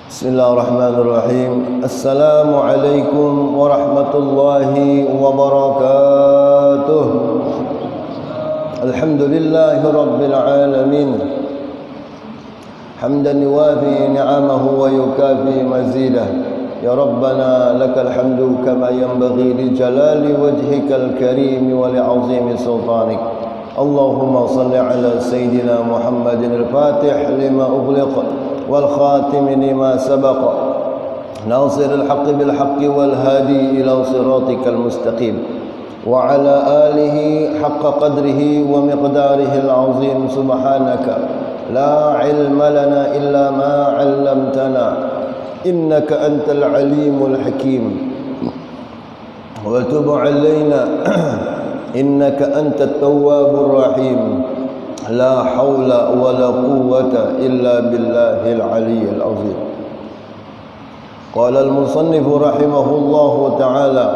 Bismillahirrahmanirrahim. Assalamualaikum warahmatullahi wabarakatuh. Alhamdulillahi rabbil alamin. Hamdan yuwafi ni'amahu wa yukafi mazidah. Ya Rabbana lakal hamdu kama yanbaghi li jalali wajhikal karim wa li 'azimi sultanik. Allahumma salli ala sayyidina Muhammadin al-Fatih lima ughliqa والخاتم لما سبق ناصر الحق بالحق والهادي إلى صراطك المستقيم وعلى آله حق قدره ومقداره العظيم سبحانك لا علم لنا إلا ما علمتنا إنك أنت العليم الحكيم وتب علينا إنك أنت التواب الرحيم لا حول ولا قوة إلا بالله العلي العظيم. قال المصنف رحمه الله تعالى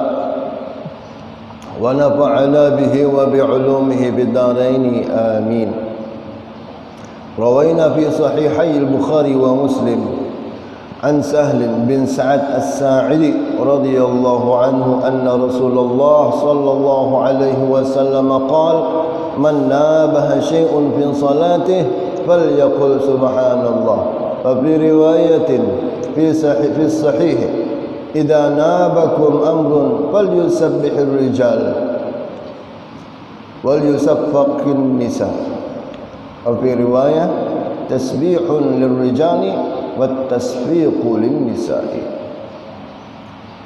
ونفعنا به وبعلومه بالدارين آمين. روينا في صحيحي البخاري ومسلم عن سهل بن سعد الساعدي رضي الله عنه أن رسول الله صلى الله عليه وسلم قال من نابه شيء في صلاته فليقل سبحان الله. وفي رواية في الصحيح إذا نابكم أمر فليسبح الرجال وليصفق النساء. وفي رواية تسبيح للرجال والتصفيق للنساء.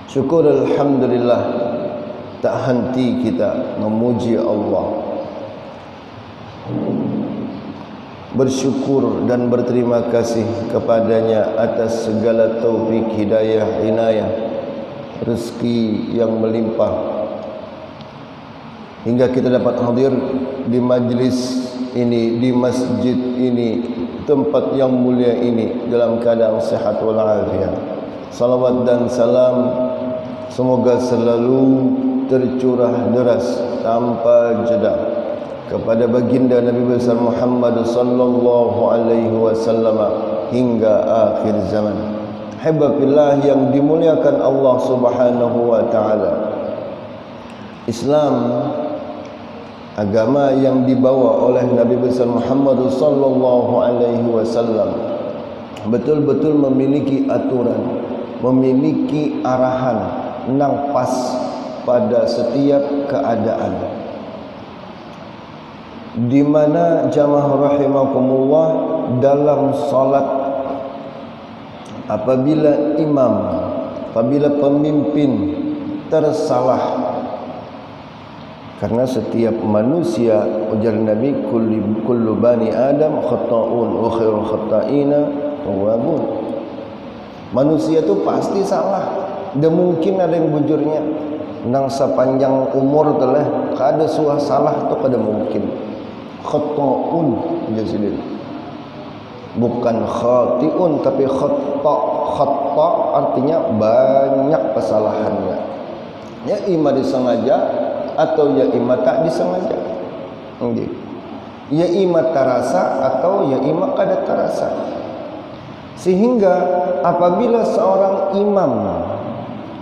Syukur alhamdulillah, tak henti kita memuji Allah, bersyukur dan berterima kasih kepadanya atas segala taufik, hidayah, inayah, rezeki yang melimpah hingga kita dapat hadir di majlis ini, di masjid ini, tempat yang mulia ini dalam keadaan sehat walafiat. Salawat dan salam semoga selalu tercurah deras tanpa jeda kepada baginda Nabi besar Muhammad sallallahu alaihi wasallam hingga akhir zaman. Habibillah yang dimuliakan Allah Subhanahu wa taala. Islam, agama yang dibawa oleh Nabi besar Muhammad sallallahu alaihi wasallam, betul-betul memiliki aturan, memiliki arahan nang pas pada setiap keadaan. Di mana jamaah rahimakumullah dalam salat, apabila imam, apabila pemimpin tersalah, karena setiap manusia, ujar Nabi, kullu bani Adam khata'un wa khairul khata'ina tawwabun. Manusia itu pasti salah, dan mungkin ada yang bujurnya. Nang sepanjang umur telah kada suah salah tu kada mungkin. Khata'un jasidin, bukan khati'un tapi khata' artinya banyak kesalahannya. Ya ima disengaja atau ya ima tak disengaja. Ya ima terasa atau ya ima kada terasa. Sehingga apabila seorang imam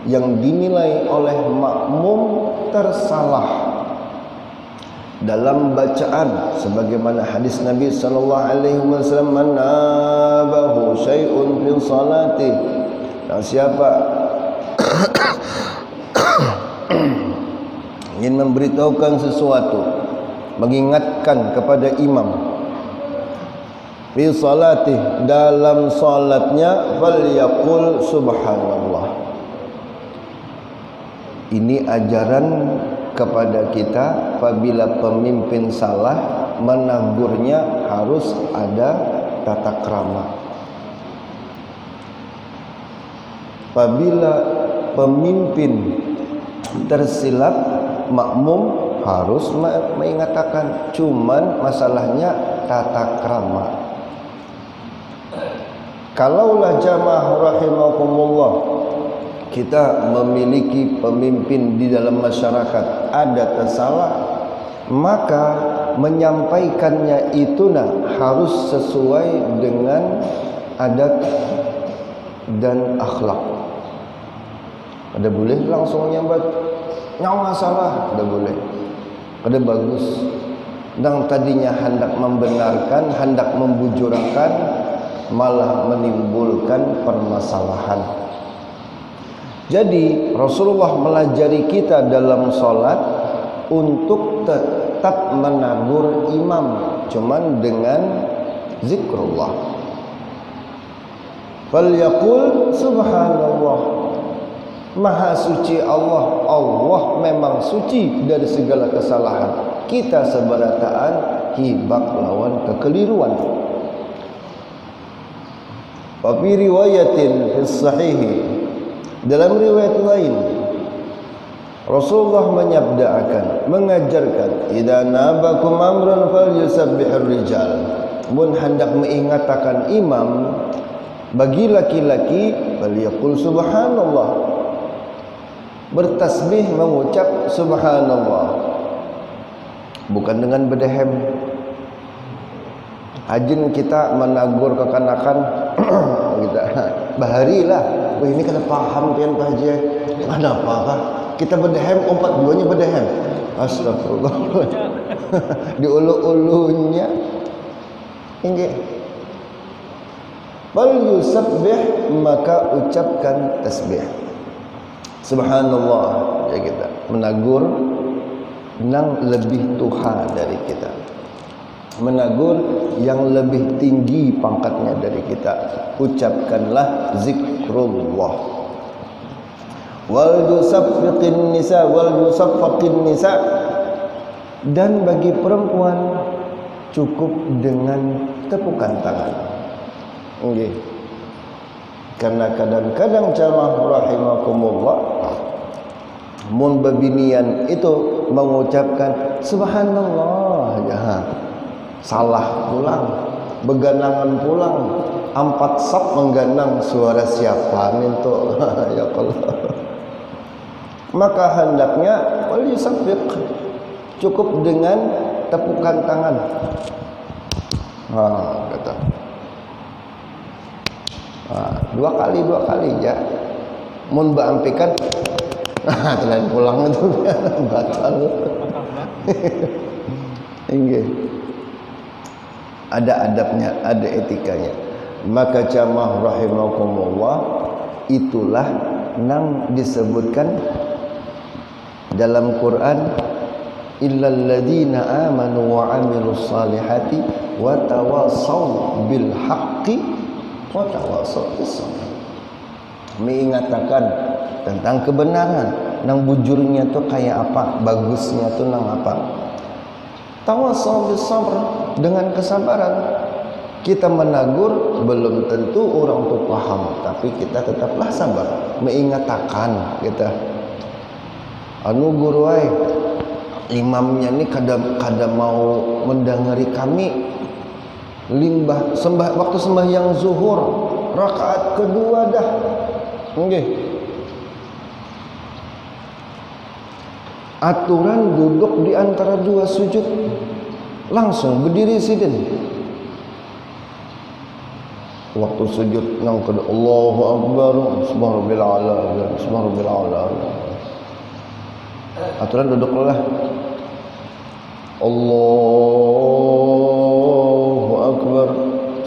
yang dinilai oleh makmum tersalah dalam bacaan, sebagaimana hadis Nabi sallallahu alaihi wasallam, man nabahu syai'un fi salati, siapa ingin memberitahukan sesuatu, mengingatkan kepada imam fi salati, dalam salatnya, falyaqul subhanallah. Ini ajaran kepada kita, apabila pemimpin salah, menegurnya harus ada tata krama. Apabila pemimpin tersilap, makmum harus mengatakan, cuman masalahnya tata krama. Kalaulah jamaah rahimakumullah, kita memiliki pemimpin di dalam masyarakat ada tersalah, maka menyampaikannya itu harus sesuai dengan adat dan akhlak. Ada boleh langsung nyambat nyawa salah, ada boleh. Ada bagus. Dan tadinya hendak membenarkan, hendak membujurakan, malah menimbulkan permasalahan. Jadi Rasulullah melajari kita dalam sholat untuk tetap menagur imam, cuman dengan zikrullah. Falyaqul subhanallah, maha suci Allah. Allah memang suci dari segala kesalahan. Kita seberataan hibak lawan kekeliruan. Wa fi riwayatin fi sahihi, dalam riwayat lain Rasulullah menyabdakan, mengajarkan, idza nabakum amrun falyusabbihur rijal. Mun hendak mengingatkan imam bagi laki-laki, falyaqul subhanallah, bertasbih mengucap subhanallah, bukan dengan berdehem. Ajin kita menagur kekanakan kita baharilah, wah ini kena paham kan Pak Haji, kenapa kah kita berdehem, umpat duanya berdehem, astagfirullah. Di ulu-ulunya ini bal yusabbih, maka ucapkan tasbih subhanallah. Ya, kita menagur yang lebih tuha dari kita, menagur yang lebih tinggi pangkatnya dari kita. Ucapkanlah zikrullah. Wal yusaffiqin nisa, wal yusaffaqin nisa, dan bagi perempuan cukup dengan tepukan tangan. Okay. Karena kadang-kadang jamaah rahimakumullah, mun babinian itu mengucapkan subhanallah, ya, salah pulang, beganangan pulang, 4 sap mengganang, suara siapa minto ya Allah. Maka hendaknya wal yusaffiq, cukup dengan tepukan tangan. Kata. 2 kali ya. Mun baampikan selain pulang itu batal. Inggih. Ada adabnya, ada etikanya. Maka jamaah rahimakumullah, itulah yang disebutkan dalam Quran, illal ladzina amanu wa amilus salihati wa tawassaw bil haqqi wa tawassaw bis sabr. Mengatakan tentang kebenaran, nang bujurnya tuh kayak apa, bagusnya tuh nang apa. Tawassaw bis sabr, dengan kesabaran. Kita menagur belum tentu orang tuh paham, tapi kita tetaplah sabar, mengatakan kita. Anu guru ai, imamnya ni kada mau mendengari kami. Limbah waktu sembahyang zuhur rakaat kedua dah. Nggih. Aturan duduk di antara 2 sujud, langsung berdiri sidin. Waktu sujud nang kedua, Allahu Akbar, subhanallah ala, subhanallah ala. Aturan duduklah. Allahu Akbar,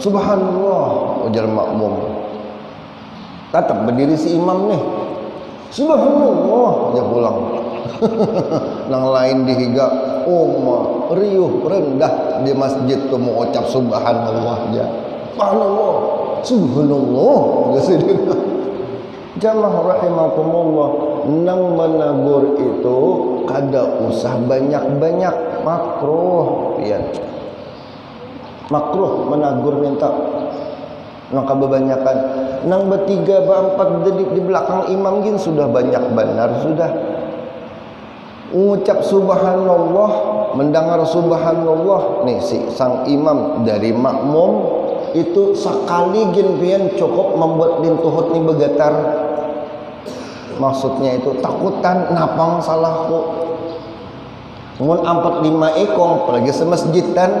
subhanallah, ujar makmum. Tetap berdiri si imam nih. Subhanallah, dia pulang. Nang lain dihiga, riuh rendah di masjid tu mau ucap subhanallah dia. Subhanallah, subhanallah. Jamaah rahimakumullah, nang menagur itu kada usah banyak-banyak, makruh pian. Makruh menagur minta nang kebanyakan. Nang bertiga berempat dedik di belakang imam gin sudah banyak benar sudah. Ucap subhanallah, mendengar subhanallah nih si sang imam dari makmum itu sekali gin pian cukup membuat dintuhut ni bergetar. Maksudnya itu takutan napang salahku. Mun 45 ekong apalagi semasjidan,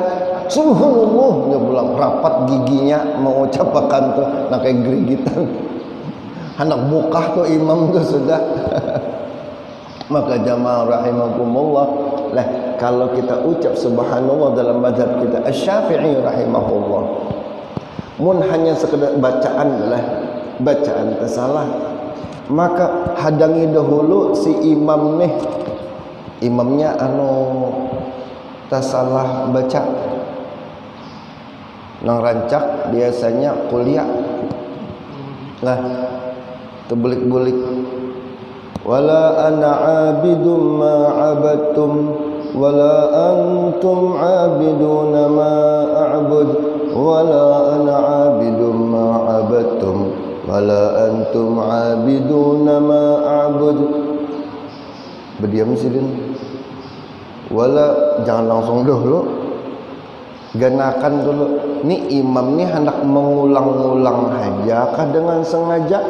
subhanallah dia pulang rapat giginya mengucapkan tuh nak kayak gerigitan. hendak bukah tuh imam tuh sudah. Maka jamaah rahimakumullah, lah kalau kita ucap subhanallah dalam mazhab kita Asy-Syafi'i rahimahullah, mun hanya sekedar bacaan lah, bacaan tersalah, maka hadangi dahulu si imam nih, imamnya anu tersalah baca, nang rancak biasanya kuliah lah, terbulik-bulik. Wala ana abidum ma abadtum wala antum abiduna ma a'bud wala ana abidum ma abadtum wala antum abiduna ma a'bud. Berdiam sidin. Wala jangan langsung dulu. Ganakan dulu. Ni imam ni hendak mengulang-ulang aja kah dengan sengaja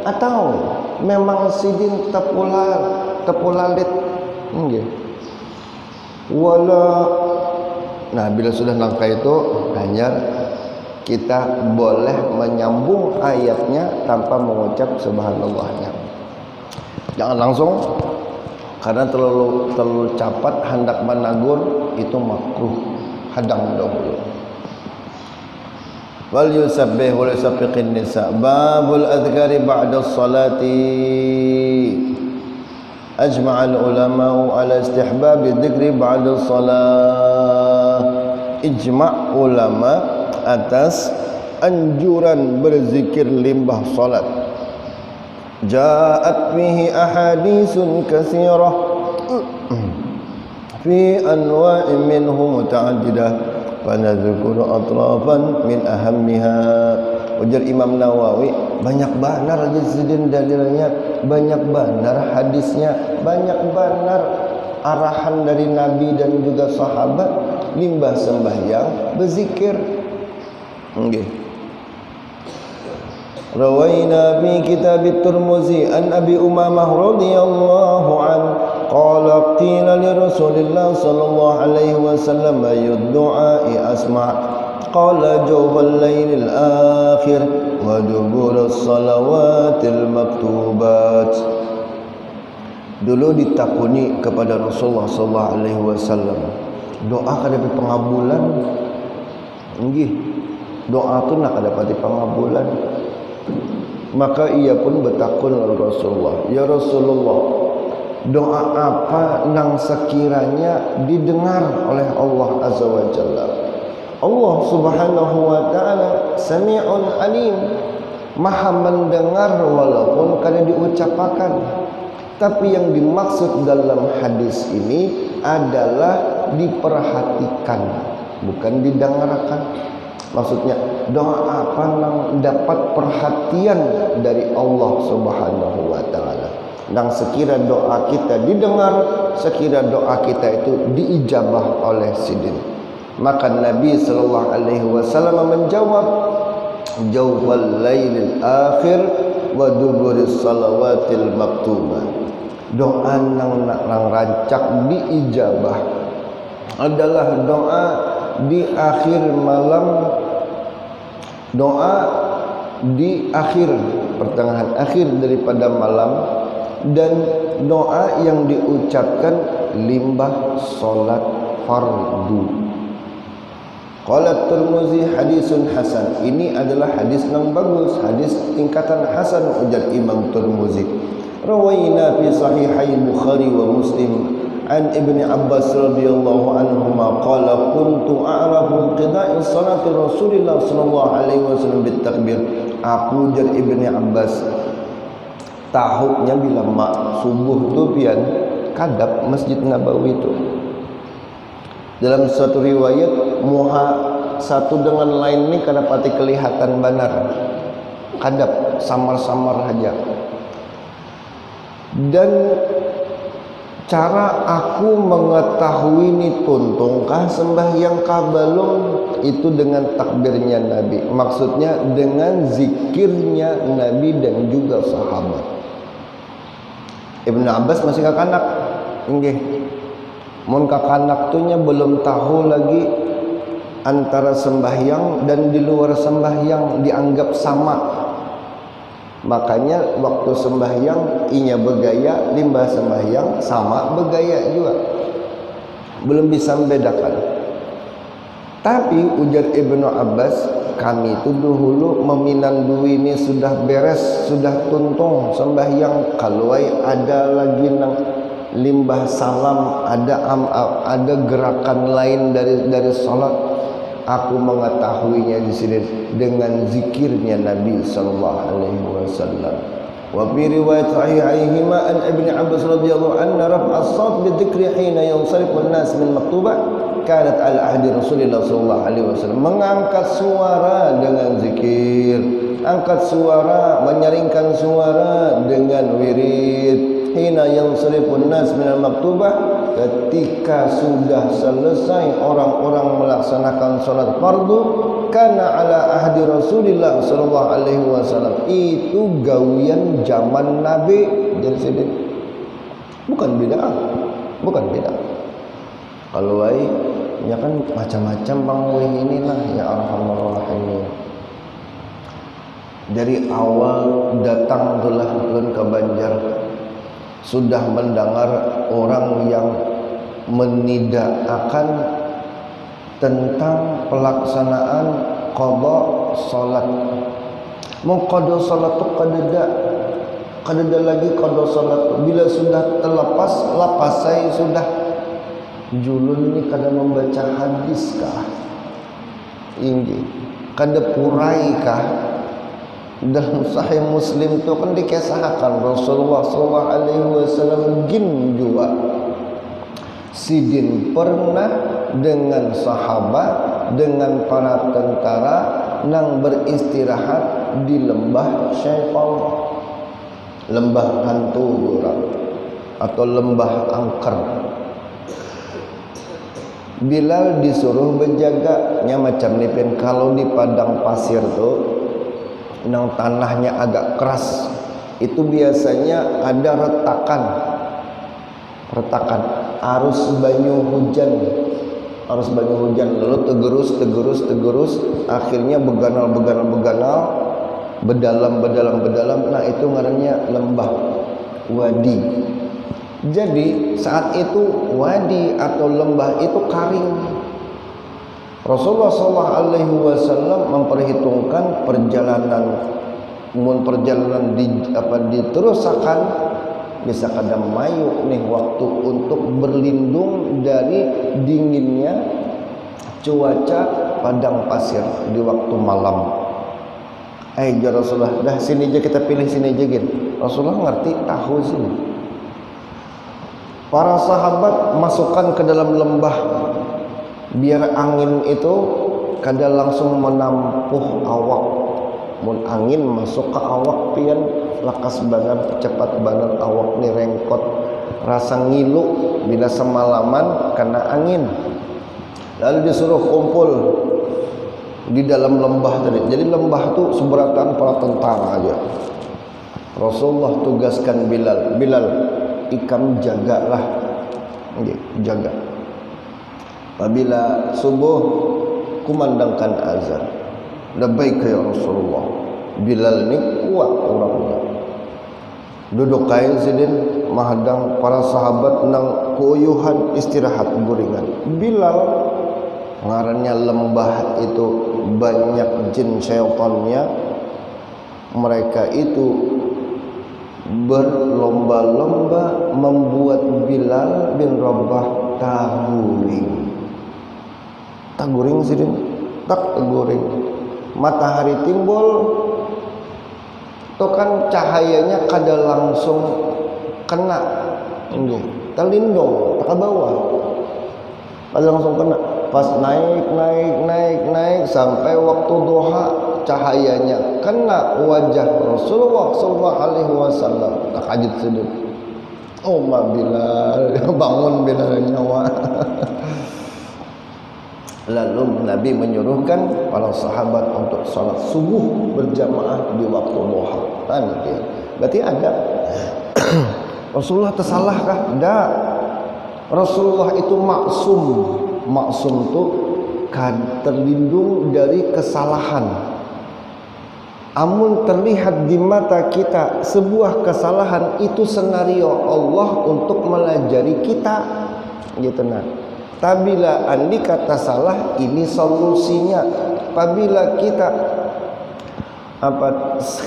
atau memang sidin tepulalit nggih. Wala, nah bila sudah langkah itu hanya kita boleh menyambung ayatnya tanpa mengucap subhanallahnya. Jangan langsung, karena terlalu cepat hendak menagur itu makruh. Hadang dahulu. Wal yusabbih wal yusabbiqin nisa. Babul adhkari ba'da salati. Ajma'al ulama'u ala istihbabi dhikri ba'da salat. Ijma' ulama atas anjuran berzikir limbah salat. Ja'at fihi ahaditsun katsirah fi anwa'in minhu muta'addidah fanadhkuru atrafan min ahammiha. Ujar Imam Nawawi, banyak benar jazidin dalilnya, banyak benar hadisnya, banyak benar arahan dari Nabi dan juga sahabat limbah sembahyang berzikir. Nggih. Rawaina fi kitab at-Tirmizi an Abi Umamah radhiyallahu anhu qala qila li Rasulillah sallallahu alaihi wasallam ayyud du'a'i asma' qala jawfal lailil akhir wa dubur as-salawatil maktubat. Dulu ditakuni kepada Rasulullah sallallahu alaihi wasallam, doa kada dapat pengabulan. Nggih, doa tu nak dapat pengabulan. Maka ia pun bertakun kepada Rasulullah, ya Rasulullah, doa apa nang sekiranya didengar oleh Allah Azza wa Jalla? Allah Subhanahu wa taala Sami'un Alim, Maha mendengar walaupun kada diucapkan. Tapi yang dimaksud dalam hadis ini adalah diperhatikan, bukan didengarkan. Maksudnya doa apa yang dapat perhatian dari Allah Subhanahu wa taala. Dan sekira doa kita didengar, sekira doa kita itu diijabah oleh sidin. Maka Nabi sallallahu alaihi wasallam menjawab, jawfal lailil akhir wa duburis salawatil maktubah. Doa nang rancak diijabah adalah doa di akhir malam, doa di akhir pertengahan akhir daripada malam, dan doa yang diucapkan limbah solat fardu. Qala Tirmizi hadisun hasan. Ini adalah hadis yang bagus, hadis tingkatan hasan ujar Imam Tirmizi. Rawaina fi sahihai Bukhari wa Muslim an Ibni Abbas radhiyallahu anhuma qala kuntu a'rafu qida'i salati Rasulillah sallallahu alaihi wasallam bitakbir. Aku jar Ibni Abbas tahunya bila mak subuh tu pian kadap Masjid Nabawi itu. Dalam suatu riwayat muha satu dengan lain ni kadapati kelihatan benar, kadap samar-samar saja. Dan cara aku mengetahui ni tuntungkah sembahyang kah belum, itu dengan takbirnya Nabi, maksudnya dengan zikirnya Nabi dan juga sahabat. Ibnu Abbas masih kakanak, nggih. Mun kakanak tu nya belum tahu lagi antara sembahyang dan di luar sembahyang dianggap sama. Makanya waktu sembahyang inya bergaya, limbah sembahyang sama bergaya juga. Belum bisa membedakan. Tapi ujar Ibnu Abbas, kami itu dahulu meminandui ini sudah beres, sudah tuntung sembahyang, kalau ada lagi nang limbah salam, ada gerakan lain dari salat, aku mengetahuinya di sini dengan zikirnya Nabi sallallahu alaihi wasallam. Wa fi riwayat sahihaihima an Ibnu Abbas radhiyallahu anhu raf'a as-sawt bi dzikri hina yansarifu an-nas min maktubah kanat ala ahdi Rasulullah sallallahu alaihi wasallam, mengangkat suara dengan zikir, angkat suara, menyaringkan suara dengan wirid. Hina yansarifun nas minal maktubah, ketika sudah selesai orang-orang melaksanakan salat fardu, kana ala ahdi Rasulullah sallallahu alaihi wasallam, itu gawian zaman Nabi. Jadi sini bukan bid'ah, bukan bid'ah. Kalau ya kan macam-macam bang inilah ya arhamar rahimin. Dari awal datang telah ulun ke Banjar, sudah mendengar orang yang menidakkan tentang pelaksanaan qada salat. Mau qada salat tu kadada lagi qada salat, bila sudah terlepas lapas saya sudah julun ni kada membaca hadis kah? Ini kada purai kah? Dalam Sahih Muslim tu kan dikisahkan Rasulullah sallallahu alaihi wasallam gin juga sidin pernah dengan sahabat, dengan para tentara nang beristirahat di lembah syaitan, lembah hantu orang atau lembah angker. Bilal disuruh berjaganya macam ni pen. Kalau di padang pasir tu nang tanahnya agak keras, itu biasanya ada retakan arus banyu hujan, lalu tegerus, akhirnya beganal, bedalam. Nah itu ngarannya lembah wadi. Jadi saat itu wadi atau lembah itu karing. Rasulullah SAW memperhitungkan perjalanan diterusakan bisa kadang mayu nih waktu untuk berlindung dari dinginnya cuaca padang pasir di waktu malam. Ya Rasulullah, dah sini aja kita pilih sini aja gitu. Rasulullah ngerti tahu sini. Para sahabat masukkan ke dalam lembah biar angin itu kada langsung menampuh awak. Mun angin masuk ke awak pian lakas banar, cepat banar awak ni rengkot, rasa ngilu bila semalaman kena angin. Lalu disuruh kumpul di dalam lembah tadi. Jadi lembah tu seberatan para tentara aja. Rasulullah tugaskan Bilal, ikam jagalah, jaga. Apabila subuh kumandangkan azan, labbaik ya Rasulullah. Bilal ni kuat orangnya, duduk kain sidin mahadang para sahabat nang kuyuhan istirahat guringan. Bilal ngarannya lembah itu banyak jin syaitannya, mereka itu berlomba-lomba membuat Bilal bin Rabah taguring sidin, taguring. Matahari timbul tu kan cahayanya kada langsung kena, terlindung ke bawah, kada langsung kena. Pas naik sampai waktu duha, cahayanya kena wajah Rasulullah sallallahu alaihi wasallam. Takajud sedih. Oh ma Bilal, bangun Bilal nyawa. Lalu Nabi menyuruhkan para sahabat untuk salat subuh berjamaah di waktu duha. Berarti ada Rasulullah tersalahkah? Tidak. Rasulullah itu maksum. Maksum itu kan terlindung dari kesalahan. Amun terlihat di mata kita sebuah kesalahan, itu senario Allah untuk melajari kita, gitu nah. Tabila andi kata salah, ini solusinya. Apabila kita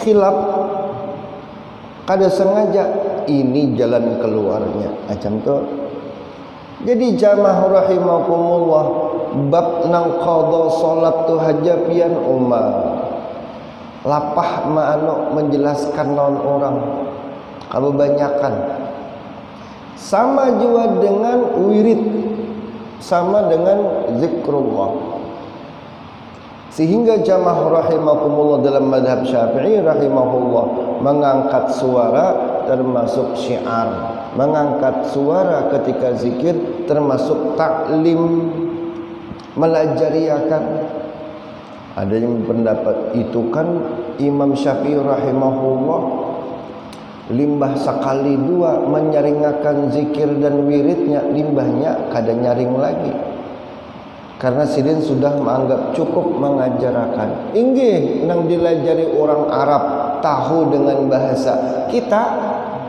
khilaf kada sengaja, ini jalan keluarnya. Macam tu. Jadi jamaah rahimakumullah, bab nang qada salat tu hajapian lapah ma'ano menjelaskan non orang kebanyakan sama juga dengan wirid, sama dengan zikrullah, sehingga jamaah rahimakumullah dalam madhab Syafi'i rahimahullah mengangkat suara termasuk syiar, mengangkat suara ketika zikir termasuk taklim, melajariakan. Ada yang pendapat itu kan Imam Syafi'i rahimahullah limbah sekali dua menyaringakan zikir dan wiridnya, limbahnya kada nyaring lagi, karena sidin sudah menganggap cukup mengajarkan. Inggih nang dilajari orang Arab, tahu dengan bahasa kita,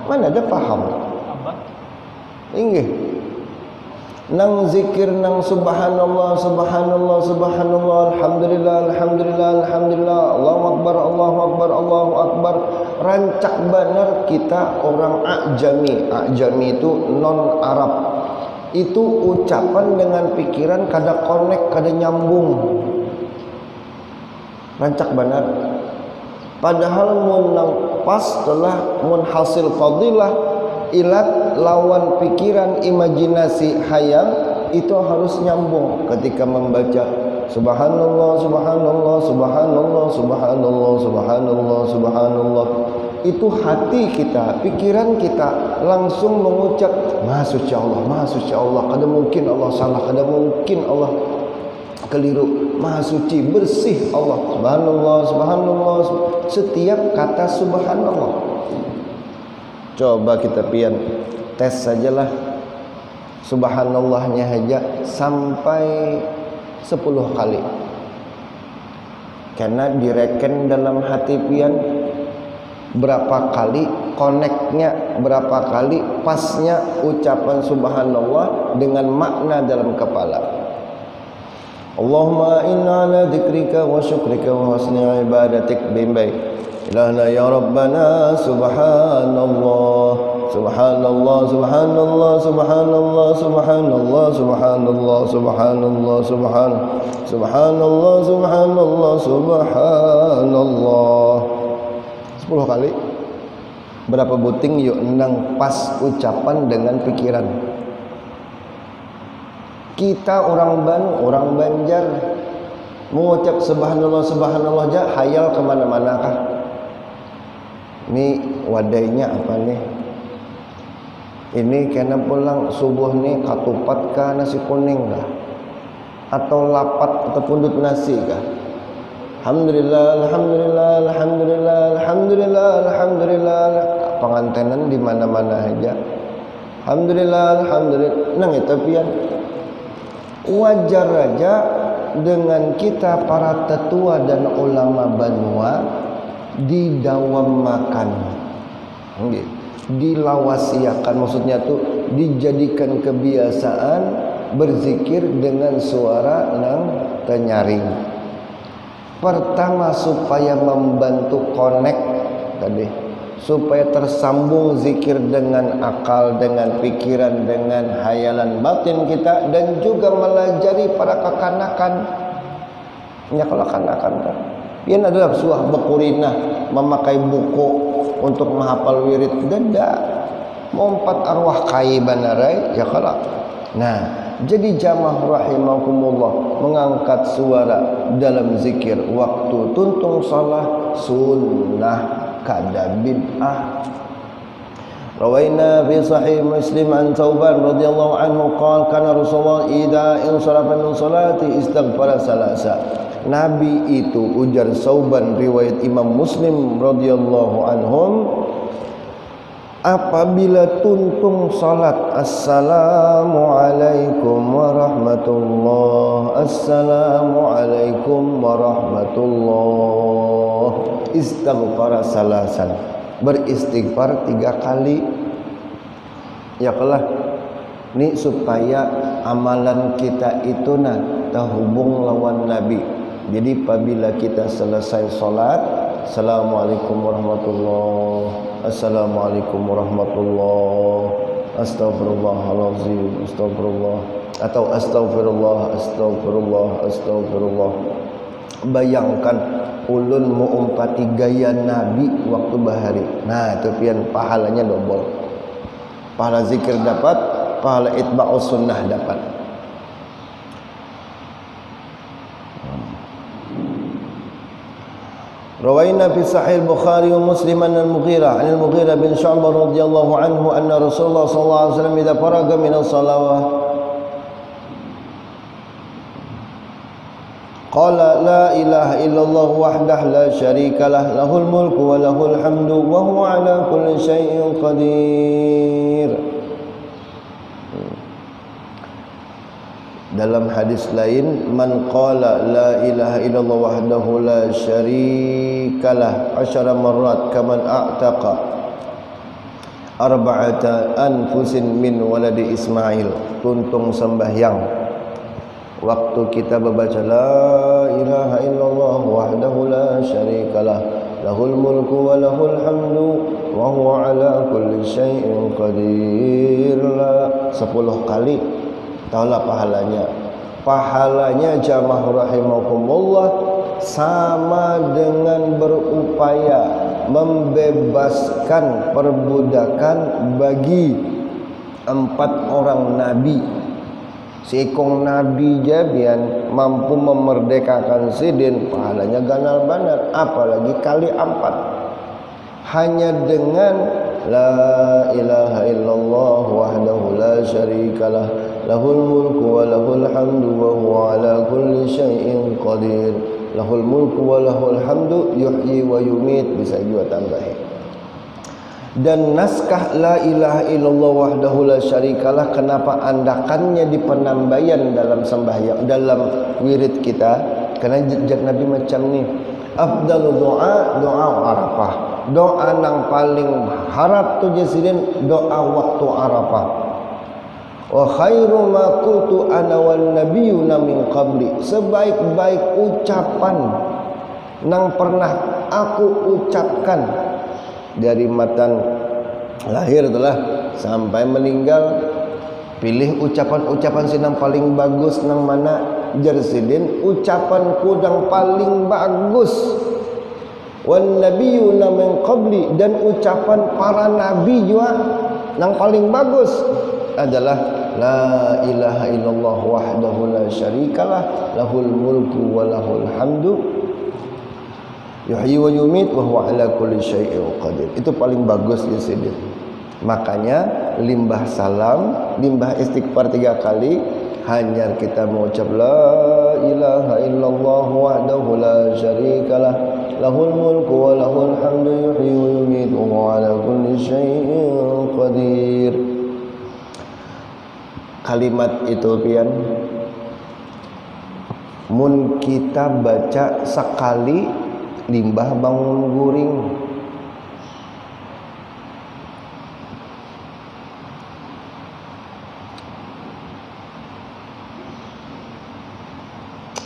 mana ada paham. Inggih nang zikir nang subhanallah subhanallah subhanallah alhamdulillah alhamdulillah alhamdulillah Allahu akbar Allahu akbar Allahu akbar, rancak benar kita orang ajami itu non Arab, itu ucapan dengan pikiran kada connect, kada nyambung, rancak benar. Padahal mun nang pas telah mun hasil fadilah ilat lawan pikiran, imajinasi, hayal, itu harus nyambung ketika membaca subhanallah subhanallah subhanallah subhanallah subhanallah subhanallah. Itu hati kita, pikiran kita langsung mengucap maha suci Allah, maha suci Allah, kada mungkin Allah salah, kada mungkin Allah keliru, maha suci bersih Allah, subhanallah subhanallah, setiap kata subhanallah. Coba kita pian tes sajalah subhanallahnya aja sampai 10 kali, karena direken dalam hati pian berapa kali koneknya, berapa kali pasnya ucapan subhanallah dengan makna dalam kepala. Allahumma inna ala dzikrika wa syukrika wa husni ibadatik bimbai ilahna ya rabbana subhanallah subhanallah subhanallah subhanallah subhanallah subhanallah subhanallah subhanallah subhanallah subhanallah 10 kali. Berapa buting yuk nang pas ucapan dengan pikiran. Kita orang orang Banjar mengucap subhanallah subhanallah aja hayal kemana-mana kah? Ini wadainya apa nih? Ini kena pulang subuh nih katupat kah nasi kuning kah? Atau lapat atau pundut nasi kah? Alhamdulillah, alhamdulillah, alhamdulillah, alhamdulillah, alhamdulillah. Pengantenan di mana-mana aja. Alhamdulillah, alhamdulillah. Nang itu pian. Wajar aja dengan kita para tetua dan ulama Banua didawam makan, dilawasiakan, maksudnya tuh dijadikan kebiasaan berzikir dengan suara nang tenyaring. Pertama supaya membantu connect tadi, supaya tersambung zikir dengan akal, dengan pikiran, dengan hayalan batin kita, dan juga melajari para kekanakan. Ya kalau kanakan kan yang adalah suah bekurinah memakai buku untuk menghafal wirid denda mompat arwah kai banarai ya kalau. Nah, jadi jamaah rahimakumullah mengangkat suara dalam zikir waktu tuntung salah sunnah kada bid'ah. Rawaina fi sahih Muslim an Thauban radhiyallahu anhu qala kana Rasulullah idza insarafa min salati istaghfara salasa. Nabi itu ujar Thauban riwayat Imam Muslim radhiyallahu anhum apabila tuntung salat, assalamualaikum warahmatullah, assalamualaikum warahmatullah, istighfar salasan, beristighfar 3 kali. Ya kelah ni supaya amalan kita itu terhubung lawan Nabi. Jadi apabila kita selesai salat, assalamualaikum warahmatullah, assalamualaikum warahmatullah, astagfirullahalazim, astagfirullah, atau astagfirullah, astagfirullah, astagfirullah. Bayangkan ulun mengumpati gaya Nabi waktu bahari. Nah, itu pian pahalanya double. Pahala zikir dapat, pahala itba'us sunnah dapat. Rawaina fi sahih Bukhari wa Muslim an al-Mughirah bin Syu'bah radhiyallahu anhu anna Rasulullah sallallahu alaihi wasallam idza faraga min as-salawah qala la ilaha illallah wahdahu la syarika lah, lahul mulku wa lahul hamdu wa huwa ala kulli syai'in qadir. Dalam hadis lain, man qala la ilaha illallah wahdahu la syarikalah 10 marrat kaman a'taqa arba'ata anfusin min waladi Ismail. Tuntung sembahyang waktu kita membaca la ilaha illallah wahdahu la syarikalah, lahul mulku wa lahul hamdu wa huwa ala kulli syai'in qadir 10 kali. Taulah pahalanya. Pahalanya jamaah rahimakumullah sama dengan berupaya membebaskan perbudakan bagi 4 orang nabi. Seekong nabi jabian mampu memerdekakan sidin, pahalanya ganal banget, apalagi kali 4. Hanya dengan la ilaha illallah wahdahu la syarikalah, lahul mulku wa lahul hamdu wa huwa ala kulli syai'in qadir. Lahul mulku wa lahul hamdu yuhyi wa yumit, bisa juga tambahin. Dan naskah la ilaha illallah wahdahu la syarikalah, kenapa andakannya di penambaian dalam sembahyang, dalam wirid kita? Karena jejak Nabi macam ni, afdalu doa, doa Arafah. Doa nang paling harap tu jasidin doa waktu Arafah. Wa khairu ma qultu ana wan nabiyyuna min qabli, sebaik-baik ucapan nang pernah aku ucapkan dari matan lahir telah sampai meninggal. Pilih ucapan-ucapan sinang paling bagus nang mana jersidin ucapan kudang paling bagus. Wan nabiyyuna min qabli, dan ucapan para nabi juga nang paling bagus adalah la ilaha illallah wahdahu la syarikalah, lahul mulku wa lahul hamdu yuhyi wa yumit wa huwa ala kulli syai'in qadir. Itu paling bagus ya sidin. Makanya limbah salam, limbah istighfar 3 kali, hanya kita mengucap la ilaha illallah wahdahu la syarikalah, lahul mulku wa lahul hamdu yuhyi wa yumit wa huwa ala kulli syai'in qadir. Kalimat itu pian mun kita baca sekali limbah bangun guring.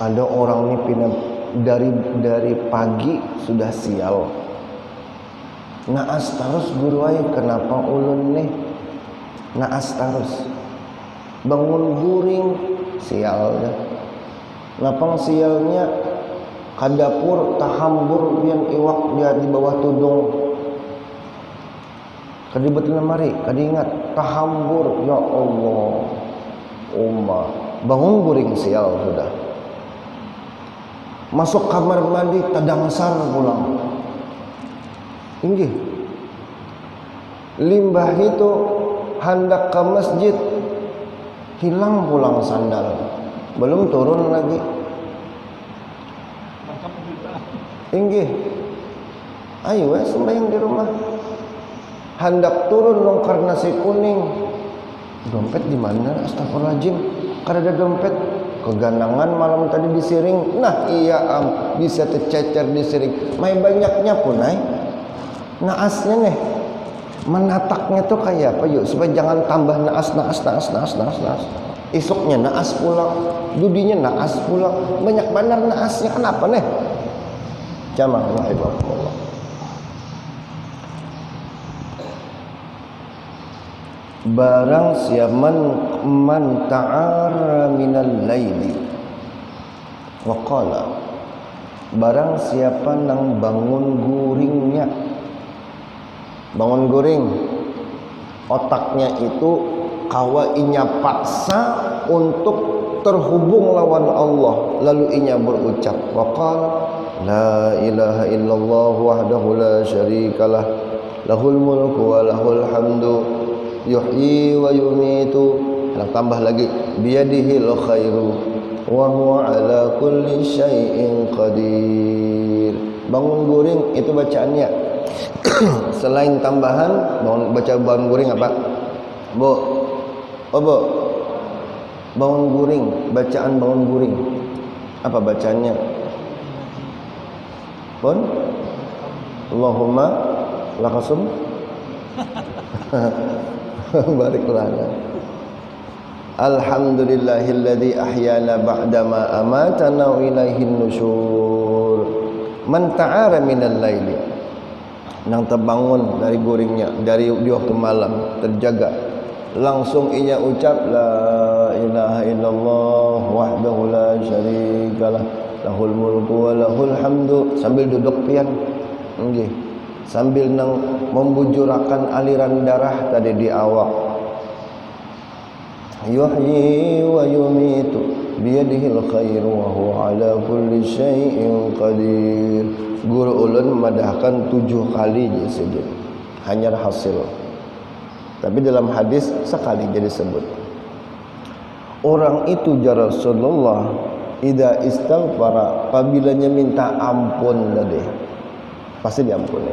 Ada orang ni pindah dari pagi sudah sial. Naas terus guru ay, kenapa ulun nih naas terus. Bangun guring sial dah. Lapang sialnya ke dapur tahambur pian iwak dia di bawah tudung. Kadibet lemari, kadingat tahambur, ya Allah. Umma bangun guring sial sudah. Masuk kamar mandi tadangsar pulang. Inggih. Limbah itu hendak ke masjid, hilang pulang sandal, belum turun lagi. Inggih. Ayo sembahyang di rumah. hendak turun nongkar nasi kuning, dompet di mana? Astagfirullahaladzim, kada ada dompet. Kegandangan malam tadi disiring. Nah iya bisa tercecer disiring. Mai banyaknya pun naasnya nih. Menataknya tuh kayak apa yuk, supaya jangan tambah naas. Isuknya naas pulang, dudinya naas pulang, banyak benar naasnya. Kenapa nih? Jamaah rahimakumullah. Barang siapa man ta'ara minal laili wa qala, barang siapa nang bangun guringnya. Bangun guring, otaknya itu kawa inya paksa untuk terhubung lawan Allah, lalu inya berucap waqal la ilaha illallah wahdahu la syarikalah lahul mulku wa lahul hamdu yuhyi wa yumitu. Nah, tambah lagi biyadihil khairu wa huwa ala kulli syai'in qadir. Bangun guring itu bacaannya. Selain tambahan baca bangun guring apa? Bu. Oh, Bu. Bangun guring, bacaan bangun guring. Apa bacaannya? Pun Allahumma lakasum barik lana. Alhamdulillahilladzi ahyana ba'dama amatana wa ilaihin nusyur. Man ta'ara minal laili, nang terbangun dari guringnya, dari di waktu malam, terjaga, langsung inya ucap la ilaha illallah wahdahu la syarikalah lahul mulku wa lahul hamdu, sambil duduk pian nggih, sambil nang membujurakan aliran darah tadi di awak. Yuhyi wa yumitu biyadihil khairu wa huwa ala kulli syai'in qadir. Guru ulun memadahkan 7 kali saja, hanya hasil. Tapi dalam hadis sekali jadi sebut. Orang itu ya Rasulullah idza istaghfara, apabila minta ampun tadi pasti diampuni.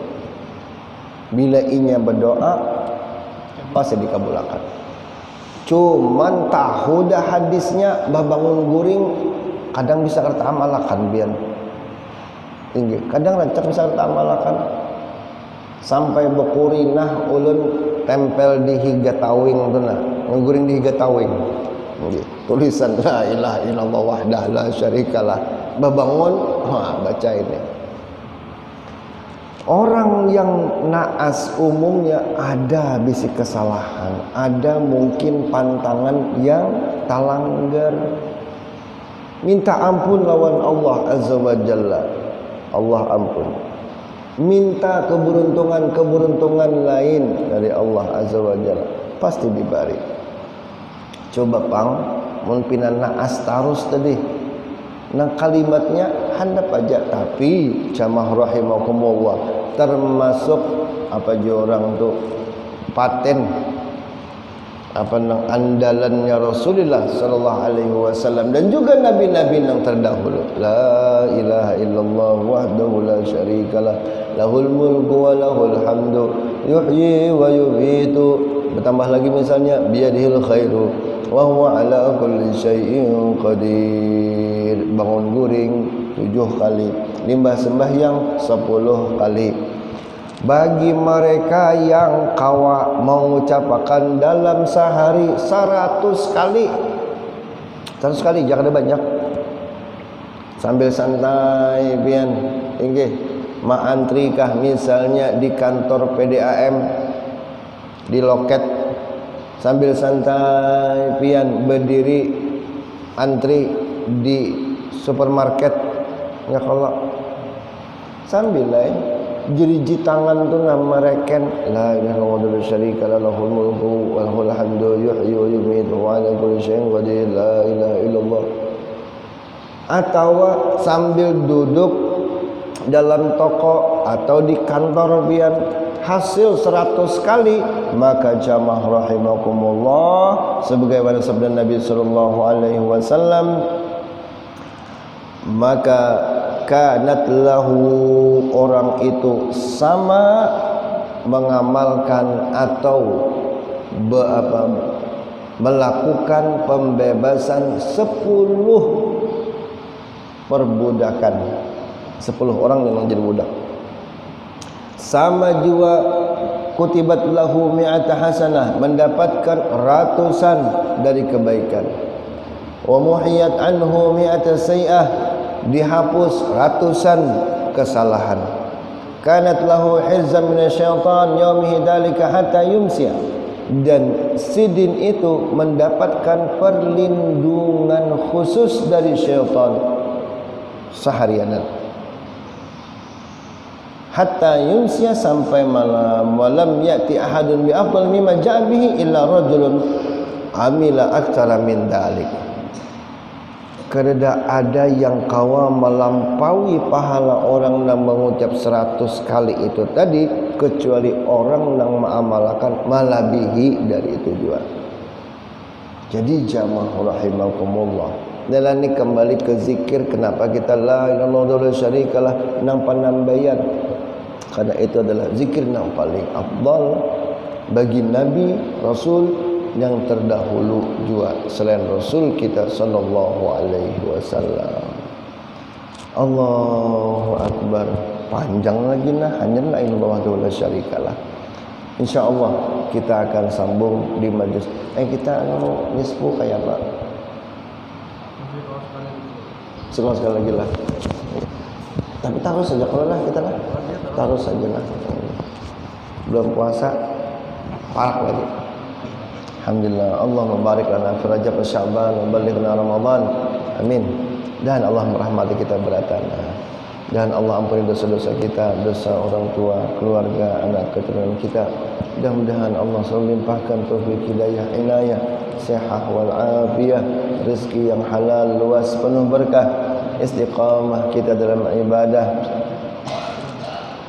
Bila inya berdoa pasti dikabulkan. Cuman tahu dah hadisnya bangun guring kadang bisa kita amalkan biar tinggi, kadang rancak bisa kita amalkan sampai bekurinah ulun tempel di higa tawing tu nah, nguguring di higa tawing tulisan la ilaha illallah wahdah la syarikalah, bangun baca ini. Orang yang naas umumnya ada bisi kesalahan, ada mungkin pantangan yang talanggar, minta ampun lawan Allah azza wa jalla, Allah ampun. Minta keberuntungan lain dari Allah azza wa jalla, pasti diberi. Coba pang mun pinan naas tarus tadi, nah kalimatnya handap aja, tapi jamaah rahimakumullah termasuk apa je orang tu paten apa nang andalannya Rasulullah sallallahu alaihi wasallam dan juga nabi-nabi yang terdahulu. La ilaha illallah wahdahu la syarikalah lahul mulku wa lahul hamdu yuhyi wa yumitu. Bertambah lagi misalnya biyadihil khairu wa huwa ala kulli syai'in qadir. Bangun guring 7 kali, limbah sembahyang 10 kali. Bagi mereka yang kawa mengucapkan dalam sehari 100 kali, 100 kali, jangan ada banyak. Sambil santai pian, inggih, maantri kah misalnya di kantor PDAM, di loket, sambil santai pian berdiri antri di supermarket, ya kalau sambil lain jeriji tangan tu nama reken la ilaha illallah syarikalah lahul mulku wa lahul hamdu yuhyi wa yumiitu wa ala kulli syai'in qadir la ilaha illallah. Atau sambil duduk dalam toko atau di kantor pian hasil 100 kali, maka jamaah rahimakumullah sebagaimana sabda Nabi sallallahu alaihi wasallam, maka kanat lahu, orang itu sama mengamalkan atau melakukan pembebasan 10 perbudakan, 10 orang yang menjadi budak. Sama juga kutibat lahu mi'ata hasanah, mendapatkan ratusan dari kebaikan. Wa muhiyat anhu mi'ata sayi'ah, dihapus ratusan kesalahan. Kanat lahu hirzan minasyaitan yaumihi dzalika hatta yumsiya, dan sidin itu mendapatkan perlindungan khusus dari syaitan seharian hatta yumsiya, sampai malam. Walam ya'ti ahadun bi afdal mimma ja'a bihi illa rajulun amila aktsara min dzalik. Kerana ada yang kawa melampaui pahala orang yang mengucap 100 kali itu tadi, kecuali orang yang mengamalkan melebihi dari itu juga. Jadi jamaah rahimakumullah, dalam ini kembali ke zikir. Kenapa kita la ilaha illallah wa la syarikalah nang panambayan? Karena itu adalah zikir yang paling afdal bagi Nabi Rasul yang terdahulu juga selain Rasul kita sallallahu alaihi wasallam. Allahu akbar. Panjang lagi nah, hanya la ilaha illallah wa la syarikalah. Insyaallah kita akan sambung di majlis. Kita nisfu kayak apa? Sekali lagi lah. Tapi taruh saja kalau lah kita lah. Taruh saja lah. Belum puasa, parak lagi. Alhamdulillah. Allahumma barik lana fi Rajab wa Sya'ban wa ballighna Ramadan. Amin. Dan Allah merahmati kita beratan. Dan Allah ampuni dosa-dosa kita, dosa orang tua, keluarga, anak keturunan kita. Mudah-mudahan Allah selalu limpahkan taufik, hidayah, inayah, sehat wal afiyah, rezeki yang halal, luas, penuh berkah, istiqamah kita dalam ibadah,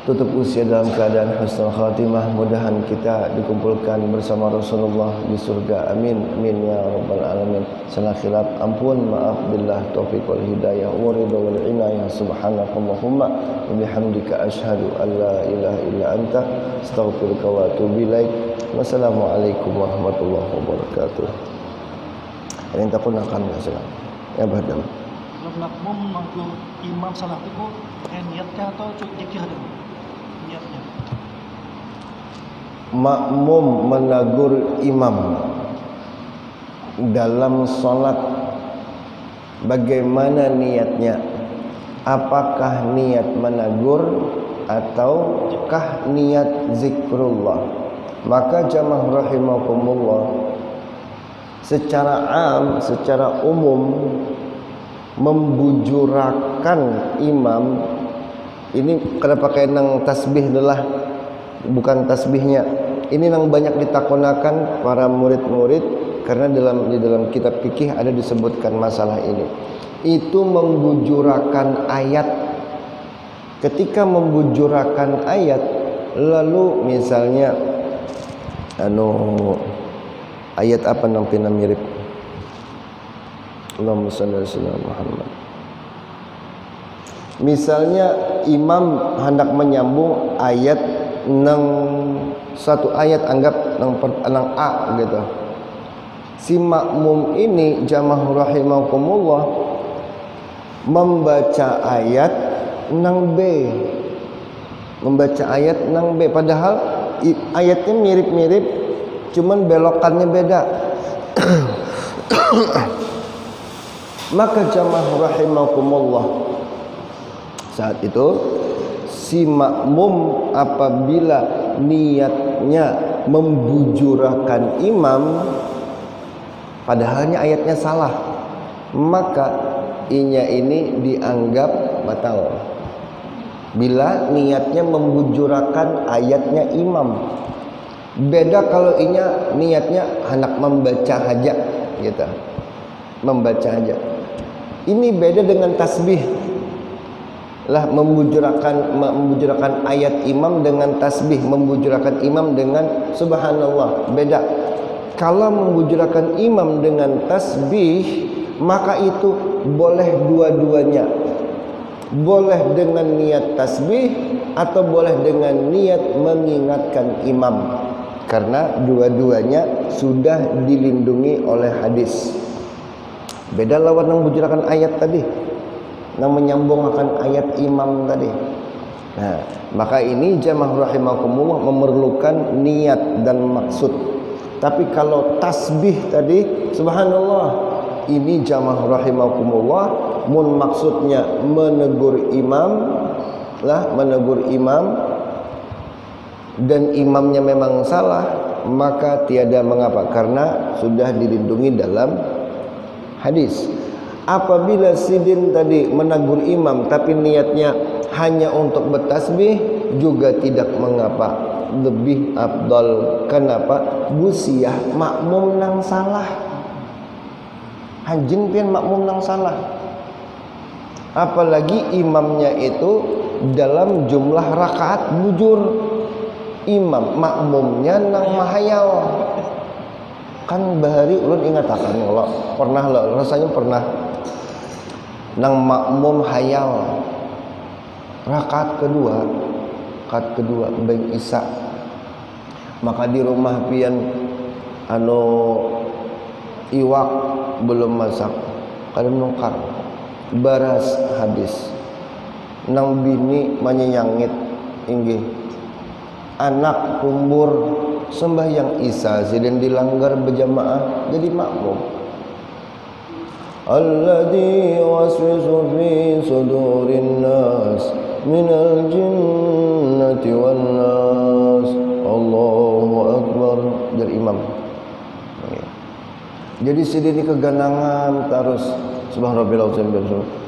tutup usia dalam keadaan husnul khatimah. Mudahan kita dikumpulkan bersama Rasulullah di surga. Amin amin ya rabbal alamin. Salah khilaf ampun, maaf, billah taufik wal hidayah wa ridha wal inayah. Subhanakallahumma wa bihamdika asyhadu an la ilaha illa anta astaghfiruka wa atubu ilaik. Wassalamualaikum warahmatullahi wabarakatuh. Yang tak pun akan salam. Ya badam. Makmum mengaku imam salah itu niatnya atau zikir ada? Niatnya. Makmum menegur imam dalam salat, bagaimana niatnya? Apakah niat menegur ataukah niat zikrullah? Maka jamaah rahimakumullah, secara am, secara umum membujurakan imam ini kada pakai nang tasbih adalah bukan tasbihnya. Ini nang banyak ditakonakan para murid-murid, karena di dalam kitab fikih ada disebutkan masalah ini. Itu membujurakan ayat. Ketika membujurakan ayat, lalu misalnya ayat apa nang pina mirip? Allahumma shalli ala Muhammad. Misalnya imam hendak menyambung ayat nang satu ayat, anggap nang A gitu. Si makmum ini jamaah rahimakumullah membaca ayat nang B. Membaca ayat nang B, padahal ayatnya mirip-mirip, cuman belokannya beda. Maka jamaah rahimakumullah, saat itu si makmum apabila niatnya membujurakan imam padahalnya ayatnya salah, maka inya ini dianggap batal. Bila niatnya membujurakan ayatnya imam. Beda kalau inya niatnya hendak membaca aja gitu. Membaca aja. Ini beda dengan tasbih. Lah membujurakan ayat imam dengan tasbih, membujurakan imam dengan subhanallah, beda. Kalau membujurakan imam dengan tasbih, maka itu boleh dua-duanya. boleh dengan niat tasbih atau boleh dengan niat mengingatkan imam, karena dua-duanya sudah dilindungi oleh hadis. Beda lawan yang bujurakan ayat tadi, yang menyambung akan ayat imam tadi. Nah, maka ini jamaah rahimakumullah memerlukan niat dan maksud. Tapi kalau tasbih tadi, subhanallah, ini jamaah rahimakumullah, mun maksudnya menegur imam dan imamnya memang salah, maka tiada mengapa karena sudah dilindungi dalam hadis. Apabila sidin tadi menegur imam tapi niatnya hanya untuk bertasbih, juga tidak mengapa, lebih afdal. Kenapa? Busiah makmum nang salah, hanjin pian makmum nang salah, apalagi imamnya itu dalam jumlah rakaat bujur, imam makmumnya nang mahayal. Kan bahari ulun ingatakan kalau pernah lah, rasanya pernah nang makmum hayal rakaat kedua beng isya, maka di rumah pian iwak belum masak kadang nongkar baras habis, nang bini manyanyangit inggih anak kumbur sembahyang isya sidin dilanggar berjamaah jadi makmum. Alladzi waswisu fi sudurin nas minal jinnati wan nas. Allahu akbar, jadi imam. Jadi sidin keganangan terus subhanallah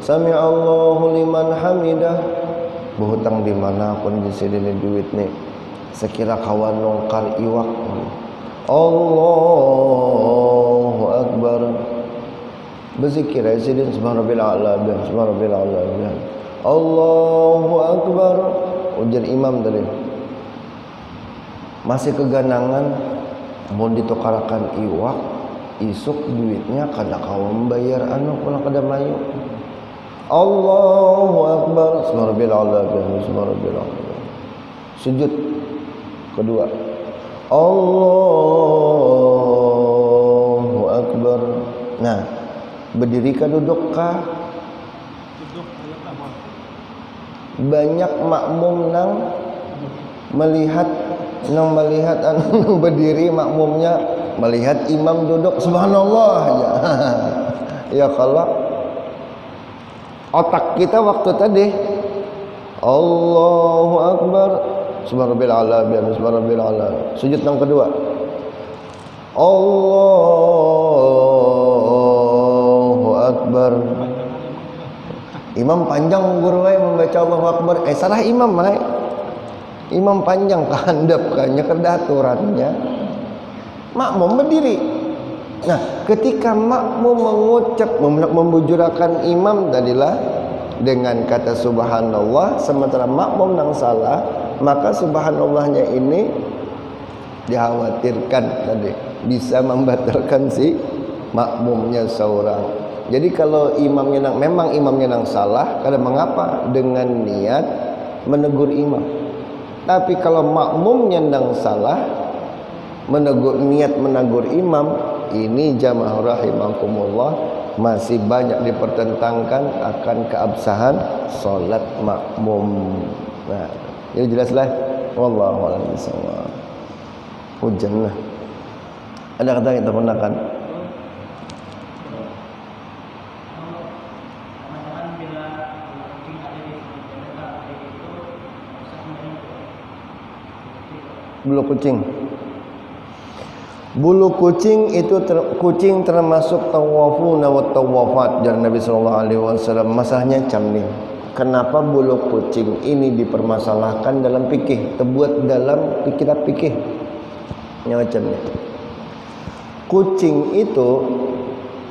sami Allahu liman hamidah, berhutang di mana pun di sidin duit nih, sekira kawan nongkar iwak, Allahu akbar, berzikir sidin subhanallah Allahu akbar, ujar imam tadi masih keganangan, mau ditukarakan iwak isuk duitnya kada kawan bayar pulang kada mayu. Allahu akbar, subhanallah, sujud kedua, Allahu akbar. Nah, berdiri kah duduk kah? Banyak makmum nang melihat berdiri, makmumnya melihat imam duduk, subhanallah ya. Ya kalau otak kita waktu tadi Allahu akbar, subhanallah, sujud yang kedua Allahu akbar, imam panjang guru membaca Allahu akbar, salah imam imam panjang kehandapkannya kedaturannya, makmum berdiri. Nah, ketika makmum mengucap membujurakan imam tadilah dengan kata subhanallah, sementara makmum yang salah, maka subhanallahnya ini dikhawatirkan tadi bisa membatalkan si makmumnya seorang. Jadi kalau memang imamnya yang salah, kada mengapa dengan niat menegur imam. Tapi kalau makmumnya yang salah, niat menegur imam, ini jamaah rahimakumullah masih banyak dipertentangkan akan keabsahan salat makmum. Nah, ini jelaslah, wallahu a'lam bishawab. Hujan lah. Ada kata kita gunakan. Bulu kucing itu kucing termasuk tawafuna wa tawafat, jar Nabi sallallahu alaihi wasallam. Masalahnya cam ni, kenapa bulu kucing ini dipermasalahkan dalam fikih, terbuat dalam kitab fikih yang macam ni. Kucing itu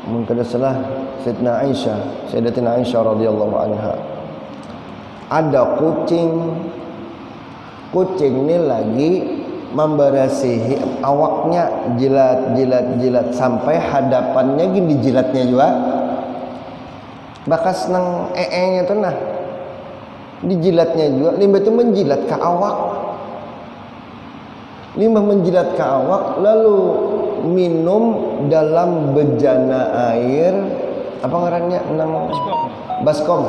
mungkin salah Sayyidatina Aisyah radhiyallahu anha, ada kucing ni lagi memberasihi awaknya, jilat sampai hadapannya gini dijilatnya juga, bakas nang nya tu nah dijilatnya juga. Limbah itu menjilat ke awak. Limbah menjilat ke awak, lalu minum dalam bejana air apa ngarannya nang baskom.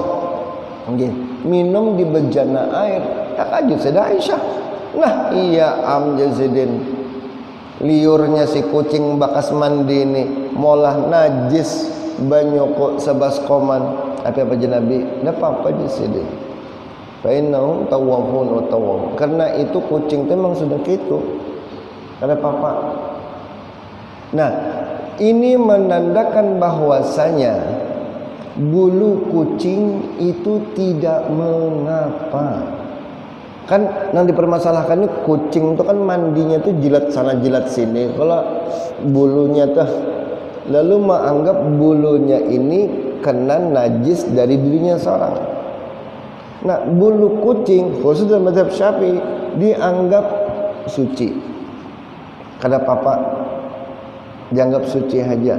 Nggih, minum di bejana air. Tak ajut seda Aisyah. Nah, iya am jazidin. Liurnya si kucing bakas mandi ini molah najis banyoko sabaskoman. Apa Nabi? Enggak apa-apa jazidin. Fa innahum tawwafun wa tawwab. Karena itu kucing itu memang sudah gitu. Karena apa? Nah, ini menandakan bahwasanya bulu kucing itu tidak mengapa. Kan yang dipermasalahkan ini kucing itu kan mandinya tuh jilat sana jilat sini. Kalau bulunya tuh lalu menganggap bulunya ini kena najis dari dirinya seorang. Nah, bulu kucing khusus dalam mazhab Syafi'i dianggap suci. Karena papa dianggap suci saja.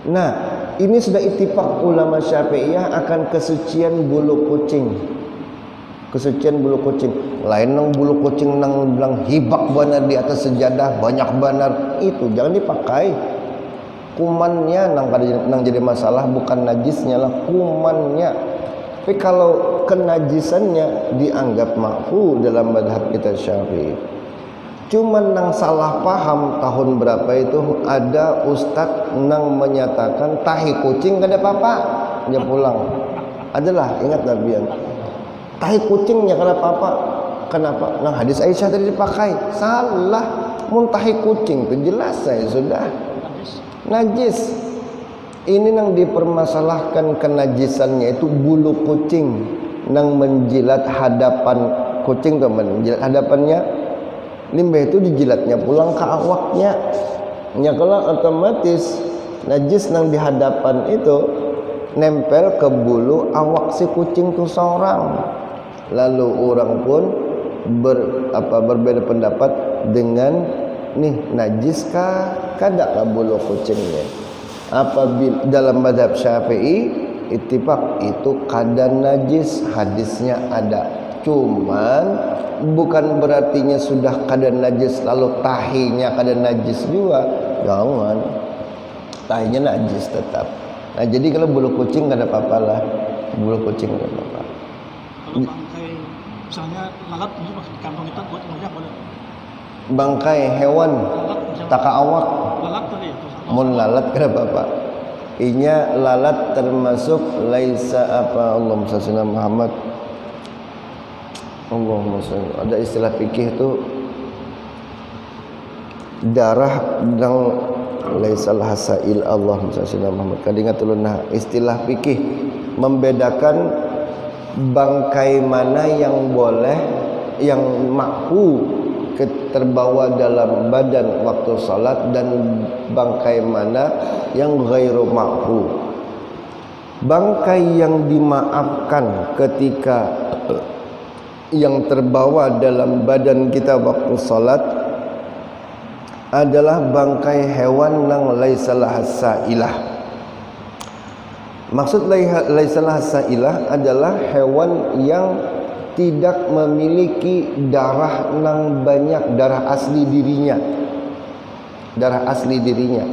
Nah, ini sudah ittifaq ulama Syafi'iyah akan kesucian bulu kucing. Kesucian bulu kucing. Lain nang bulu kucing nang bilang hibak benar di atas sejadah banyak benar, itu jangan dipakai. Kumannya nang jadi masalah bukan najisnya lah, kumannya. Tapi kalau kenajisannya dianggap makruh dalam mazhab kita Syafi'i. Cuman nang salah paham tahun berapa itu ada ustadz nang menyatakan tahi kucing gak ada apa-apa, dia pulang. Adalah ingat Nabian. Tahi kucingnya kada apa-apa. Kenapa? Nang hadis Aisyah tadi dipakai. Salah. Mun tahi kucing itu jelas saya sudah najis. Ini nang dipermasalahkan kenajisannya itu bulu kucing nang menjilat hadapan kucing tuh, menjilat hadapannya. Limbah itu dijilatnya pulang ke awaknya. Ya kalau otomatis najis nang di hadapan itu nempel ke bulu awak si kucing tuh seorang. Lalu orang pun berbeda pendapat dengan nih najiskah kada bulu kucingnya. Apabila dalam mazhab Syafi'i ittifaq itu kada najis, hadisnya ada. Cuman bukan berartinya sudah kada najis lalu tahinya kada najis juga. Jangan. Tahinya najis tetap. Nah, jadi kalau bulu kucing kada apa-apa lah. Bulu kucing kada apa-apa. Kalau bangkai misalnya lalat itu masuk di kantong kita buat ngunyah boleh. Bangkai hewan taka awak. Lalat tadi ya. Mun lalat kenapa Pak? Inya lalat termasuk laisa apa Allahumma shalli Muhammad. Allahumma shalli. Ada istilah fikih itu darah dan laisa hasail Allahumma shalli Muhammad. Kadingat ulunna istilah fikih membedakan bangkai mana yang boleh yang makruh terbawa dalam badan waktu salat dan bangkai mana yang ghairu makruh. Bangkai yang dimaafkan ketika yang terbawa dalam badan kita waktu salat adalah bangkai hewan yang laisalah sailah. Maksud laisalah sailah adalah hewan yang tidak memiliki darah nang banyak, darah asli dirinya. Darah asli dirinya.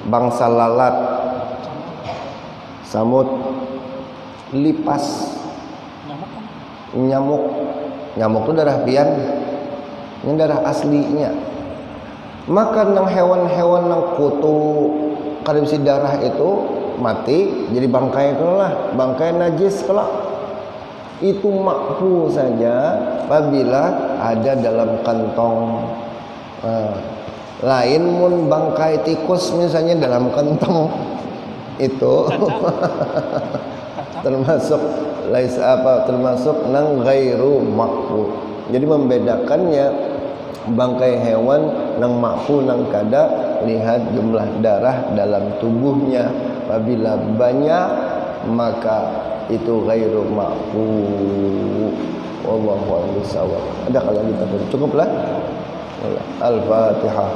Bangsa lalat, samut, lipas, nyamuk. Nyamuk itu darah pian. Ini darah aslinya. Maka nang hewan-hewan nang kutu kada bisi darah itu mati jadi bangkai lah, bangkai najis kelak. Itu makruh saja apabila ada dalam kantong. Lain mun bangkai tikus misalnya dalam kantong itu termasuk termasuk nang ghairu makruh. Jadi membedakannya bangkai hewan nang makruh nang kada, lihat jumlah darah dalam tubuhnya. Apabila banyak maka itu ghairu makruh. Wallahu a'lam bishawab. Ada kalau kita cukuplah. Al-Fatihah.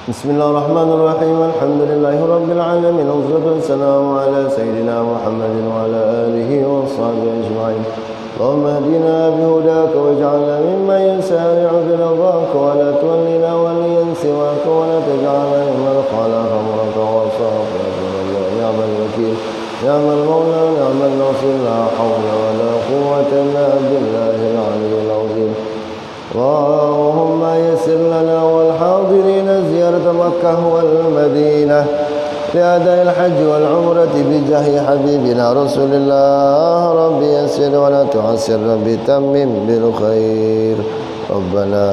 بسم الله الرحمن الرحيم الحمد لله رب العالمين والصلاة والسلام على سيدنا محمد وعلى آله وصحبه أجمعين اللهم اهدنا بهداك واجعلنا ممن يسارع في رضاك ولا تولنا وليا سواك ولا تجعلنا ممن خالف أمرك وصاك نعم الوكيل نعم المولى نعم النصير لا حول ولا قوة إلا بالله العلي العظيم اللهم يسر لنا والحاضرين زيارة مكة والمدينة لأداء الحج والعمرة بجاه حبيبنا رسول الله رب يسر ولا تعسر رب تمم بالخير ربنا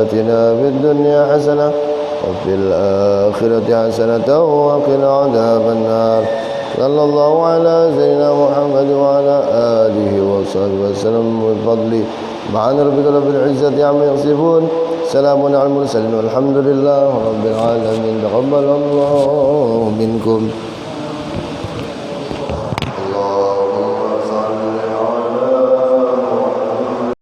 آتنا في الدنيا حسنة وفي الآخرة حسنة وقنا عذاب النار صلى الله على سيدنا محمد وعلى آله وصحبه وسلم بفضل سبحان ربك رب العزة عما يصفون سلام على المرسلين والحمد لله رب العالمين تقبل الله منكم